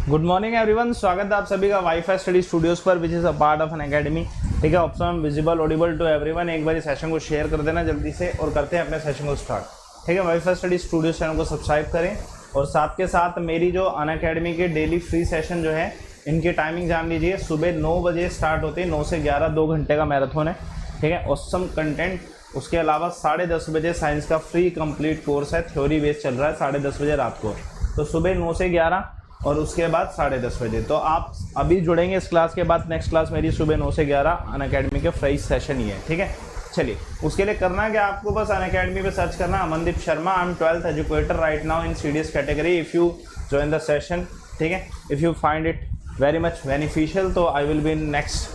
Good morning everyone, स्वागत है आप सभी का वाईफाई स्टडी स्टूडियोज पर which is a part of an academy. ठीक है, option visible audible to everyone. एक बार इस सेशन को शेयर कर देना जल्दी से और करते हैं अपने सेशन को स्टार्ट। ठीक है, वाईफाई स्टडी स्टूडियोज चैनल को सब्सक्राइब करें और साथ के साथ मेरी जो अन अकेडमी के डेली फ्री सेशन जो है इनकी टाइमिंग जान लीजिए। सुबह 9 बजे स्टार्ट होते हैं, 9 से 11 2 घंटे का मैराथन है। ठीक है, ऑसम कंटेंट। उसके अलावा 10:30 बजे साइंस का फ्री कंप्लीट कोर्स है, थ्योरी बेस चल रहा है 10:30 बजे रात को। तो सुबह 9 से 11 और उसके बाद 10:30 बजे। तो आप अभी जुड़ेंगे इस क्लास के बाद। नेक्स्ट क्लास मेरी सुबह 9 से 11 अन अकेडमी के फ्री सेशन ही है। ठीक है, चलिए उसके लिए करना है कि आपको बस अन अकेडमी पे सर्च करना Amandeep Sharma. I am 12th educator right now in CDS category. If you join the session, ठीक है, if you find it very much beneficial तो I will be in next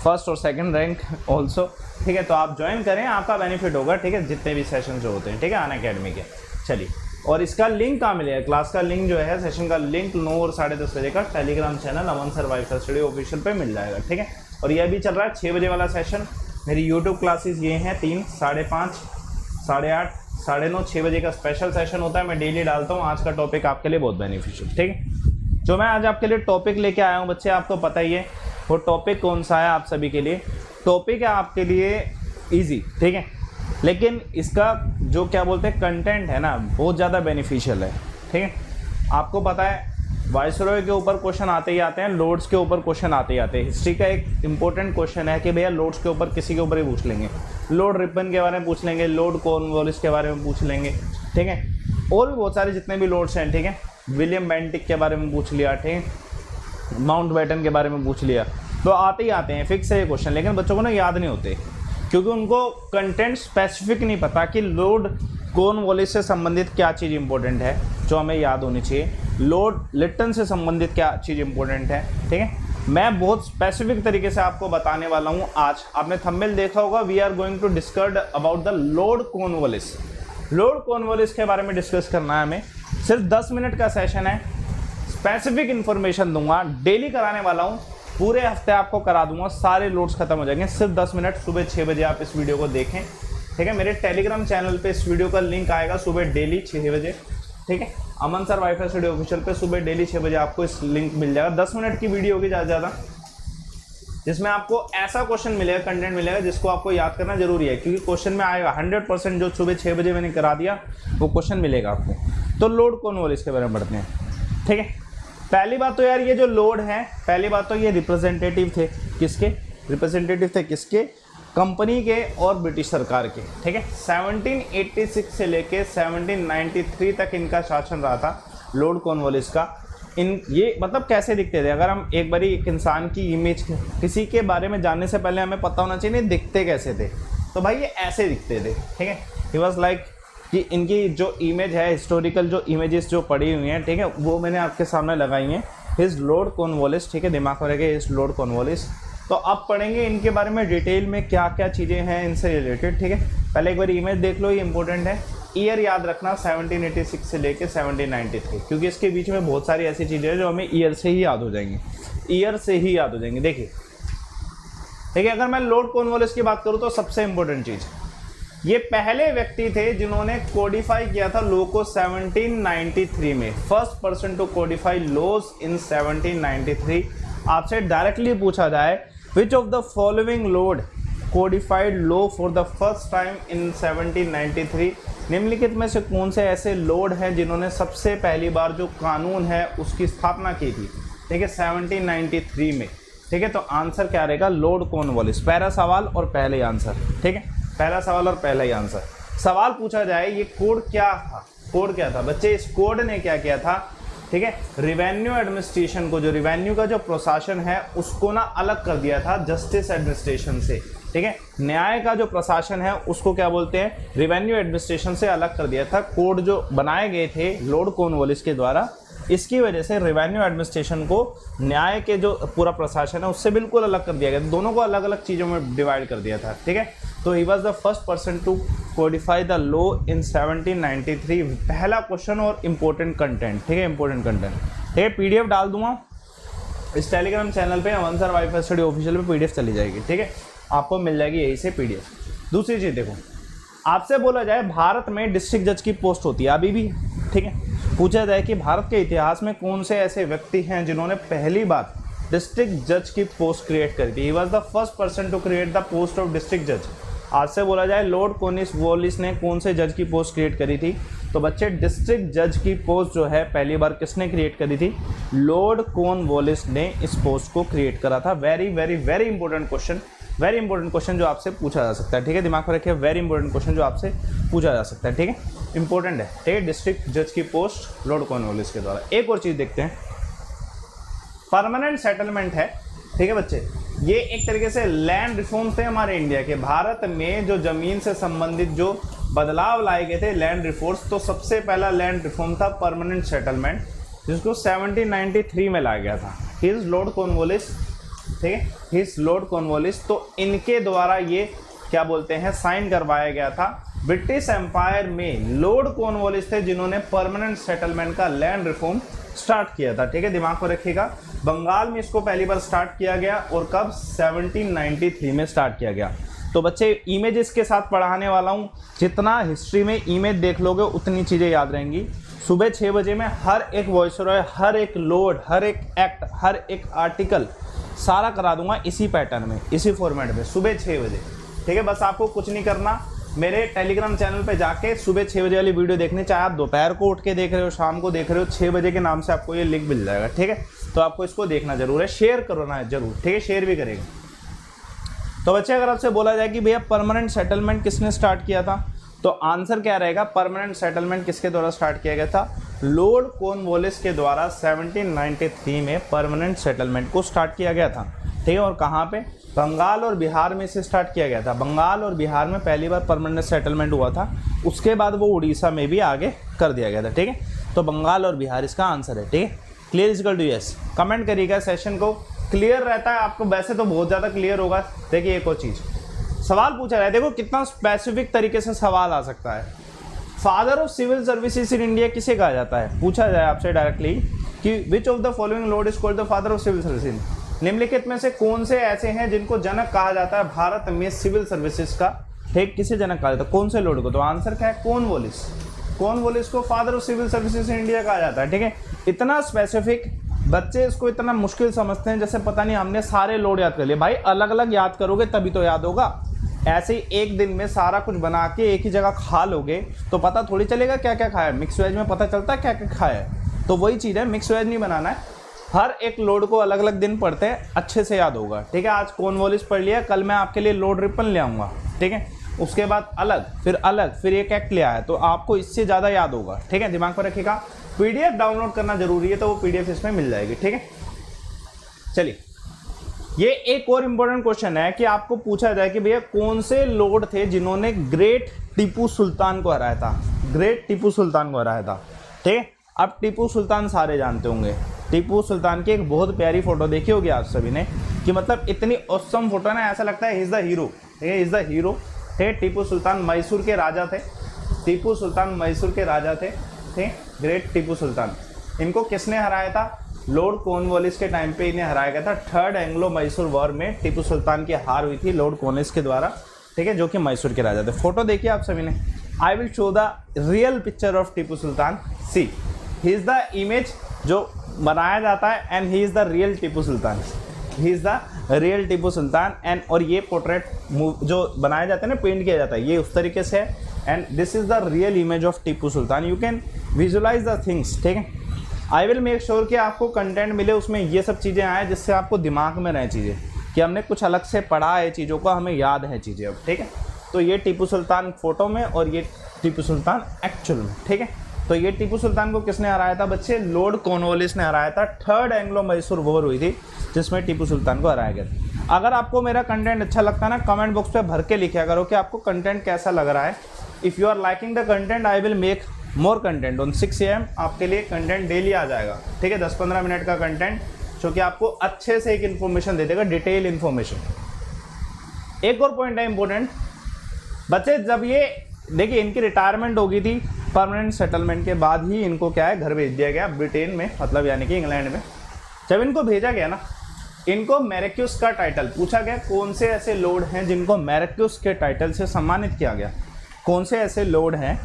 first और सेकंड रैंक ऑल्सो। ठीक है, तो आप join करें, आपका बेनिफिट होगा। ठीक है, जितने भी सेशन जो होते हैं, ठीक है, अन अकेडमी के। चलिए, और इसका लिंक कहाँ मिलेगा? क्लास का लिंक जो है, सेशन का लिंक 9 और 10:30 बजे का टेलीग्राम चैनल अमन सर वाईफाई स्टडी ऑफिशियल पे मिल जाएगा। ठीक है, और यह भी चल रहा है 6 बजे वाला सेशन। मेरी यूट्यूब क्लासेस ये हैं 3, 5:30, 8:30, 9:30, 6 बजे का स्पेशल सेशन होता है। मैं डेली डालता हूँ। आज का टॉपिक आपके लिए बहुत बेनिफिशियल। ठीक है, जो मैं आज आपके लिए टॉपिक लेके आया हूँ बच्चे, आपको पता ही है वो टॉपिक कौन सा है। आप सभी के लिए टॉपिक है आपके लिए ईजी। ठीक है, लेकिन इसका जो क्या बोलते हैं कंटेंट है ना, बहुत ज़्यादा बेनिफिशियल है। ठीक है, आपको पता है वाइसरॉय के ऊपर क्वेश्चन आते ही आते हैं, लोड्स के ऊपर क्वेश्चन आते ही आते हैं। हिस्ट्री का एक इंपॉर्टेंट क्वेश्चन है कि भैया लोड्स के ऊपर किसी के ऊपर ही पूछ लेंगे। लॉर्ड रिपन के बारे में पूछ लेंगे, लॉर्ड कॉर्नवालिस के बारे में पूछ लेंगे। ठीक है, और भी बहुत सारे जितने भी लॉर्ड्स हैं। ठीक है, विलियम बेंटिक के बारे में पूछ लिया, ठीक है, माउंट बैटन के बारे में पूछ लिया। तो आते ही आते हैं, फिक्स है ये क्वेश्चन। लेकिन बच्चों को ना याद नहीं होते क्योंकि उनको कंटेंट स्पेसिफिक नहीं पता कि लॉर्ड कॉर्नवालिस से संबंधित क्या चीज़ इंपॉर्टेंट है जो हमें याद होनी चाहिए, लॉर्ड लिटन से संबंधित क्या चीज़ इंपॉर्टेंट है। ठीक है, मैं बहुत स्पेसिफिक तरीके से आपको बताने वाला हूँ आज। आपने थंबनेल देखा होगा, we are going to discuss about the Lord Cornwallis. Lord Cornwallis के बारे में डिस्कस करना है हमें। सिर्फ 10 मिनट का सेशन है, स्पेसिफिक इन्फॉर्मेशन दूंगा, डेली कराने वाला हूँ। पूरे हफ्ते आपको करा दूंगा, सारे लोड्स खत्म हो जाएंगे। सिर्फ 10 मिनट, सुबह 6 बजे आप इस वीडियो को देखें। ठीक है, मेरे टेलीग्राम चैनल पे इस वीडियो का लिंक आएगा सुबह डेली 6 बजे। ठीक है, अमन सर वाईफाई स्टडी ऑफिशियल पे सुबह डेली 6 बजे आपको इस लिंक मिल जाएगा। 10 मिनट की वीडियो होगी ज़्यादा ज़्यादा, जिसमें आपको ऐसा क्वेश्चन मिलेगा, कंटेंट मिलेगा जिसको आपको याद करना जरूरी है, क्योंकि क्वेश्चन में आएगा 100%। जो सुबह 6 बजे मैंने करा दिया वो क्वेश्चन मिलेगा आपको। तो लॉर्ड कॉर्नवालिस के बारे में पढ़ते हैं। ठीक है, पहली बात तो यार ये जो लॉर्ड है, पहली बात तो ये रिप्रेजेंटेटिव थे किसके? रिप्रेजेंटेटिव थे किसके? कंपनी के और ब्रिटिश सरकार के। ठीक है, 1786 से लेके 1793 तक इनका शासन रहा था लॉर्ड कॉर्नवालिस का। ये मतलब कैसे दिखते थे? अगर हम एक बारी एक इंसान की इमेज किसी के बारे में जानने से पहले हमें पता होना चाहिए नहीं दिखते कैसे थे। तो भाई ये ऐसे दिखते थे। ठीक है, ही वॉज लाइक कि इनकी जो इमेज है, हिस्टोरिकल जो इमेजेस जो पड़ी हुई हैं, ठीक है, वो मैंने आपके सामने लगाई हैं। His Lord Cornwallis. ठीक है, दिमाग में रखें, हिज लॉर्ड कॉर्नवालिस। तो अब पढ़ेंगे इनके बारे में डिटेल में क्या क्या चीज़ें हैं इनसे रिलेटेड। ठीक है, पहले एक बार इमेज देख लो, ये इंपॉर्टेंट है। ईयर याद रखना 1786 से लेके 1793, क्योंकि इसके बीच में बहुत सारी ऐसी चीज़ें हैं जो हमें ईयर से ही याद हो जाएंगी, ईयर से ही याद हो जाएंगी। देखिए, ठीक है, अगर मैं लॉर्ड कॉर्नवालिस की बात करूँ तो सबसे इंपॉर्टेंट चीज़, ये पहले व्यक्ति थे जिन्होंने कोडिफाई किया था लॉ को 1793 में। First person to codify laws in 1793। आपसे डायरेक्टली पूछा जाए which of the following lord codified law for the first time in 1793, निम्नलिखित में से कौन से ऐसे लॉर्ड हैं जिन्होंने सबसे पहली बार जो कानून है उसकी स्थापना की थी? ठीक है, 1793 में। ठीक है, तो आंसर क्या रहेगा? Lord Cornwallis. पहला सवाल और पहले ही आंसर। ठीक है, पहला सवाल और पहला ही आंसर। सवाल पूछा जाए ये कोड क्या था? कोड क्या था बच्चे? इस कोड ने क्या किया था? ठीक है, रिवेन्यू एडमिनिस्ट्रेशन को, जो रिवेन्यू का जो प्रशासन है उसको ना अलग कर दिया था जस्टिस एडमिनिस्ट्रेशन से। ठीक है, न्याय का जो प्रशासन है उसको क्या बोलते हैं? रिवेन्यू एडमिनिस्ट्रेशन से अलग कर दिया था। कोड जो बनाए गए थे लॉर्ड कॉर्नवालिस के द्वारा, इसकी वजह से रिवेन्यू एडमिनिस्ट्रेशन को न्याय के जो पूरा प्रशासन है उससे बिल्कुल अलग कर दिया गया। दोनों को अलग अलग चीज़ों में डिवाइड कर दिया था। ठीक है, तो he was the first person to codify the law in 1793। पहला क्वेश्चन और इम्पोर्टेंट कंटेंट। ठीक है, इंपॉर्टेंट कंटेंट। ठीक है, पीडीएफ डाल दूंगा इस टेलीग्राम चैनल पे, अमन सर वाईफाई स्टडी ऑफिशियल पे पीडीएफ चली जाएगी। ठीक है, आपको मिल जाएगी यहीं से पीडीएफ। दूसरी चीज़ देखो, आपसे बोला जाए भारत में डिस्ट्रिक्ट जज की पोस्ट होती है अभी भी। ठीक है, पूछा जाए कि भारत के इतिहास में कौन से ऐसे व्यक्ति हैं जिन्होंने पहली बार डिस्ट्रिक्ट जज की पोस्ट क्रिएट करी थी। He was the first person to create the post of district जज। आज से बोला जाए लॉर्ड कॉर्नवालिस ने कौन से जज की पोस्ट क्रिएट करी थी, तो बच्चे डिस्ट्रिक्ट जज की पोस्ट जो है पहली बार किसने क्रिएट करी थी, लॉर्ड कॉर्नवालिस ने इस पोस्ट को क्रिएट करा था। Very very very important question, very important question जो आपसे पूछा जा सकता है, ठीक है, दिमाग में रखिए, वेरी इंपॉर्टेंट क्वेश्चन जो आपसे पूछा जा सकता है, ठीक है, इंपॉर्टेंट है, ठीक है। डिस्ट्रिक्ट जज की पोस्ट लॉर्ड कॉर्नवालिस के द्वारा। एक और चीज़ देखते हैं, परमानेंट सेटलमेंट है, ठीक है बच्चे, ये एक तरीके से लैंड रिफॉर्म्स थे हमारे इंडिया के। भारत में जो ज़मीन से संबंधित जो बदलाव लाए गए थे, लैंड रिफॉर्म्स, तो सबसे पहला लैंड रिफॉर्म था परमानेंट सेटलमेंट, जिसको 1793 में लाया गया था। ही इज़ लॉर्ड कॉर्नवालिस, ठीक है, ही इज़ लॉर्ड कॉर्नवालिस। तो इनके द्वारा ये क्या बोलते हैं, साइन करवाया गया था। ब्रिटिश एम्पायर में लॉर्ड कॉर्नवालिस थे जिन्होंने परमानेंट सेटलमेंट का लैंड रिफॉर्म स्टार्ट किया था, ठीक है, दिमाग में रखिएगा। बंगाल में इसको पहली बार स्टार्ट किया गया और कब, 1793 में स्टार्ट किया गया। तो बच्चे इमेजेस के साथ पढ़ाने वाला हूँ, जितना हिस्ट्री में इमेज देख लोगे उतनी चीज़ें याद रहेंगी। सुबह 6 बजे में हर एक वॉइसरॉय, हर एक लोड, हर एक एक्ट, हर एक आर्टिकल सारा करा दूंगा इसी पैटर्न में, इसी फॉर्मेट में, सुबह 6 बजे, ठीक है। बस आपको कुछ नहीं करना, मेरे टेलीग्राम चैनल पे जाके सुबह 6 बजे वाली वीडियो देखनी, चाहे आप दोपहर को उठ के देख रहे हो, शाम को देख रहे हो, 6 बजे के नाम से आपको ये लिंक मिल जाएगा, ठीक है। तो आपको इसको देखना जरूर है, शेयर करना है जरूर, ठीक है, शेयर भी करेगा। तो बच्चे अगर आपसे बोला जाए कि भैया परमानेंट सेटलमेंट किसने स्टार्ट किया था, तो आंसर क्या रहेगा, परमानेंट सेटलमेंट किसके द्वारा स्टार्ट किया गया था, लॉर्ड कॉर्नवालिस के द्वारा 1793 में परमानेंट सेटलमेंट को स्टार्ट किया गया था, ठीक है। और कहाँ पे, बंगाल और बिहार में से स्टार्ट किया गया था। बंगाल और बिहार में पहली बार परमानेंट सेटलमेंट हुआ था, उसके बाद वो उड़ीसा में भी आगे कर दिया गया था, ठीक है। तो बंगाल और बिहार इसका आंसर है, ठीक है। Clear is equal to yes, comment करिएगा, सेशन को क्लियर रहता है आपको, वैसे तो बहुत ज़्यादा क्लियर होगा। देखिए एक और चीज़, सवाल पूछा रहा है, देखो कितना स्पेसिफिक तरीके से सवाल आ सकता है। Father of civil services in India किसे कहा जाता है, पूछा जाए आपसे डायरेक्टली कि which of the following lord is called the father of civil services, निम्नलिखित में से कौन से ऐसे हैं जिनको जनक कहा जाता है भारत में सिविल सर्विसेज का, ठीक, किसे जनक कहा जाता है, कौन से लॉर्ड को, तो आंसर क्या है, कॉर्नवालिस। कॉर्नवालिस को father of civil services in India कहा जाता है, ठीक है। इतना स्पेसिफिक, बच्चे इसको इतना मुश्किल समझते हैं जैसे पता नहीं हमने सारे लॉर्ड याद कर लिए। भाई अलग अलग याद करोगे तभी तो याद होगा, ऐसे ही एक दिन में सारा कुछ बना के एक ही जगह खा लोगे तो पता थोड़ी चलेगा क्या क्या खाया है। मिक्स वेज में पता चलता है क्या क्या खाया है, तो वही चीज़ है, मिक्स वेज नहीं बनाना है, हर एक लोड को अलग अलग दिन पढ़ते हैं, अच्छे से याद होगा, ठीक है। आज कॉर्नवालिस पढ़ लिया, कल मैं आपके लिए लॉर्ड रिपन ले आऊँगा, ठीक है, उसके बाद अलग, फिर एक एक्ट ले आया, तो आपको इससे ज़्यादा याद होगा, ठीक है, दिमाग पर रखिएगा। पीडीएफ डाउनलोड करना जरूरी है, तो वो पीडीएफ इसमें मिल जाएगी, ठीक है। चलिए, ये एक और इम्पोर्टेंट क्वेश्चन है कि आपको पूछा जाए कि भैया कौन से लॉर्ड थे जिन्होंने ग्रेट टीपू सुल्तान को हराया था, ग्रेट टीपू सुल्तान को हराया था, ठीक है। अब टीपू सुल्तान सारे जानते होंगे, टीपू सुल्तान की एक बहुत प्यारी फोटो देखी होगी आप सभी ने, कि मतलब इतनी ऑसम फोटो ना, ऐसा लगता है ही इज़ द हीरो, ठीक है, इज़ द हीरो, ठीक है। टीपू सुल्तान मैसूर के राजा थे, टीपू सुल्तान मैसूर के राजा थे, ठीक, ग्रेट टीपू सुल्तान। इनको किसने हराया था, लॉर्ड कॉर्नवालिस के टाइम पे इन्हें हराया गया था। 3rd एंग्लो मैसूर वॉर में टीपू सुल्तान की हार हुई थी लॉर्ड कॉर्नवालिस के द्वारा, ठीक है, जो कि मैसूर के राजा थे। फोटो देखिए आप सभी ने, I will show the real picture of Tipu Sultan, see he is the image जो बनाया जाता है, and he is the real Tipu Sultan, he is the real Tipu Sultan. And और ये पोर्ट्रेट जो बनाया जाता है ना, पेंट किया जाता है, ये उस तरीके से है, and this is the real image of Tipu Sultan. You can visualise the things, ठीक है। आई विल मेक श्योर कि आपको कंटेंट मिले, उसमें ये सब चीज़ें आए जिससे आपको दिमाग में रहे चीज़ें, कि हमने कुछ अलग से पढ़ा है चीज़ों को, हमें याद है चीज़ें अब, ठीक है। तो ये टीपू सुल्तान फोटो में और ये टीपू सुल्तान एक्चुअल में, ठीक है। तो ये टीपू सुल्तान को किसने हराया था बच्चे, लॉर्ड कॉर्नवालिस ने हराया था। 3rd एंग्लो मैसूर वॉर हुई थी जिसमें टीपू सुल्तान को हराया गया था। अगर आपको मेरा कंटेंट अच्छा लगता है ना, कमेंट बॉक्स पे भर के लिखा करो कि आपको कंटेंट कैसा लग रहा है। If you are liking the content, I will make more content on 6 AM। आपके लिए कंटेंट डेली आ जाएगा, ठीक है, 10-15 मिनट का कंटेंट जो कि आपको अच्छे से एक इन्फॉर्मेशन दे देगा, डिटेल इन्फॉर्मेशन। एक और पॉइंट है इंपॉर्टेंट बच्चे, जब ये देखिए इनकी रिटायरमेंट हो गई थी, परमानेंट सेटलमेंट के बाद ही इनको क्या है, घर भेज दिया गया ब्रिटेन में, मतलब यानी कि इंग्लैंड में। जब इनको भेजा गया ना, इनको मैरिक्यूस का टाइटल पूछा गया, कौन से ऐसे लॉर्ड हैं जिनको मैरिक्यूस के टाइटल से सम्मानित किया गया, कौन से ऐसे लॉर्ड हैं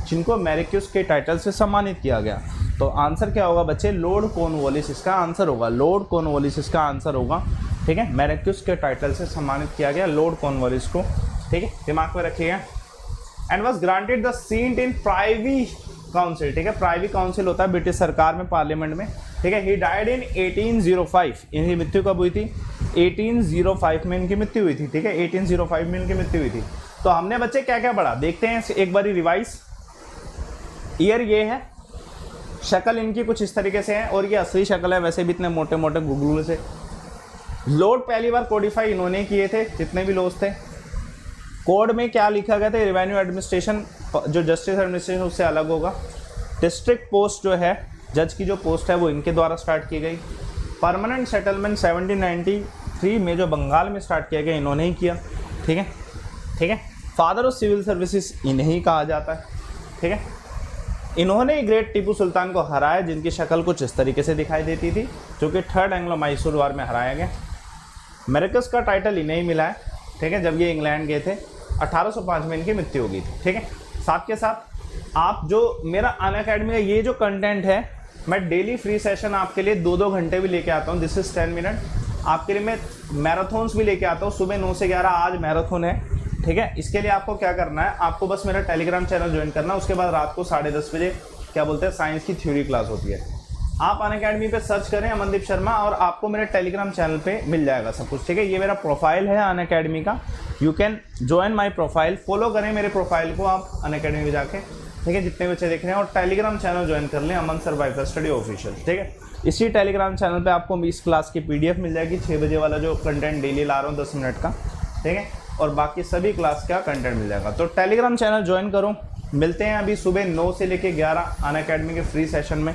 जिनको मैरिक्यूस के टाइटल से सम्मानित किया गया। तो आंसर क्या होगा बच्चे, लोड कॉर्नवालिस इसका आंसर होगा, लोड कॉर्नवालिस इसका आंसर होगा। ठीक है, मैर्क्यूस के टाइटल से सम्मानित किया गया लॉर्ड कॉर्नवालिस को। ठीक है, दिमाग में रखिएगा। And was granted the seat in privy council. ठीक है, प्राइवी काउंसिल होता है ब्रिटिश सरकार में, पार्लियामेंट में। ठीक है, ही डाइड इन 1805। इनकी मृत्यु कब हुई थी? 1805 में इनकी मृत्यु हुई थी। ठीक है, 1805 में इनकी मृत्यु हुई थी। तो हमने बच्चे क्या क्या पढ़ा देखते हैं एक बारी रिवाइज। ईयर ये है, शक्ल इनकी कुछ इस तरीके से है, और ये असली शक्ल है, वैसे भी इतने मोटे मोटे गुगलू से। लॉर्ड पहली बार कोडिफाई इन्होंने किए थे, जितने भी लॉज थे। कोड में क्या लिखा गया था, रेवेन्यू एडमिनिस्ट्रेशन जो जस्टिस एडमिनिस्ट्रेशन उससे अलग होगा। डिस्ट्रिक्ट पोस्ट जो है, जज की जो पोस्ट है वो इनके द्वारा स्टार्ट की गई। परमानेंट सेटलमेंट 1793 में जो बंगाल में स्टार्ट किया गया इन्होंने ही किया। ठीक है, ठीक है। फादर ऑफ सिविल सर्विसेज इन्हें ही कहा जाता है। ठीक है, इन्होंने ही ग्रेट टीपू सुल्तान को हराया, जिनकी शक्ल कुछ इस तरीके से दिखाई देती थी, जो कि थर्ड एंग्लो मैसूर वार में हराया गया। मैर्क्यूस का टाइटल इन्हें ही मिला है। ठीक है, जब ये इंग्लैंड गए थे 1805 में इनकी मृत्यु हो गई थी। ठीक है, साथ के साथ आप जो मेरा अनअकैडमी का ये जो कंटेंट है, मैं डेली फ्री सेशन आपके लिए 2-2 घंटे भी लेके आता हूँ। This is 10 minute. आपके लिए मैं मैराथन्स भी लेके आता हूँ, सुबह 9 से 11 आज मैराथन है। ठीक है, इसके लिए आपको क्या करना है, आपको बस मेरा टेलीग्राम चैनल ज्वाइन करना। उसके बाद रात को 10:30 बजे क्या बोलते हैं, साइंस की थ्योरी क्लास होती है। आप अनअकैडमी पे सर्च करें अमनदीप शर्मा, और आपको मेरे टेलीग्राम चैनल पे मिल जाएगा सब कुछ। ठीक है, ये मेरा प्रोफाइल है अनअकैडमी का, you can join my profile. Follow करें मेरे प्रोफाइल को आप अनअकैडमी में जाके। ठीक है, जितने बच्चे देख रहे हैं, और टेलीग्राम चैनल ज्वाइन कर लें, अमन सर वाइफर स्टडी ऑफिशियल। ठीक है, इसी टेलीग्राम चैनल पे आपको इस क्लास की PDF मिल जाएगी, 6 बजे वाला जो कंटेंट डेली ला रहा हूँ 10 मिनट का। ठीक है, और बाकी सभी क्लास का कंटेंट मिल जाएगा। तो टेलीग्राम चैनल ज्वाइन करो। मिलते हैं अभी सुबह 9 से लेकर 11 अनअकैडमी के फ्री सेशन में।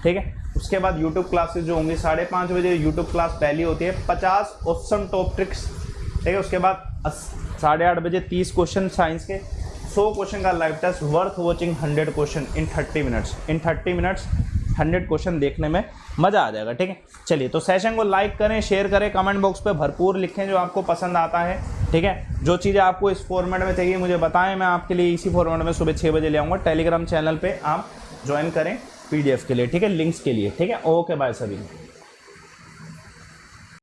ठीक है, उसके बाद यूट्यूब क्लासेस जो होंगी 5:30 बजे यूट्यूब क्लास पहली होती है, 50 ऑप्शन टॉप ट्रिक्स। ठीक है, उसके बाद 8:30 बजे 30 क्वेश्चन साइंस के, 100 क्वेश्चन का live test, worth watching 100 question in 30 minutes. In 30 minutes 100 question देखने में मज़ा आ जाएगा। ठीक है, चलिए तो सेशन को लाइक करें, शेयर करें, कमेंट बॉक्स पे भरपूर लिखें जो आपको पसंद आता है। ठीक है, जो चीज़ें आपको इस फॉर्मेट में चाहिए मुझे बताएं, मैं आपके लिए इसी फॉर्मेट में सुबह 6 बजे ले आऊँगा। टेलीग्राम चैनल पे आप ज्वाइन करें PDF के लिए। ठीक है, लिंक्स के लिए। ठीक है, ओके बाय सभी।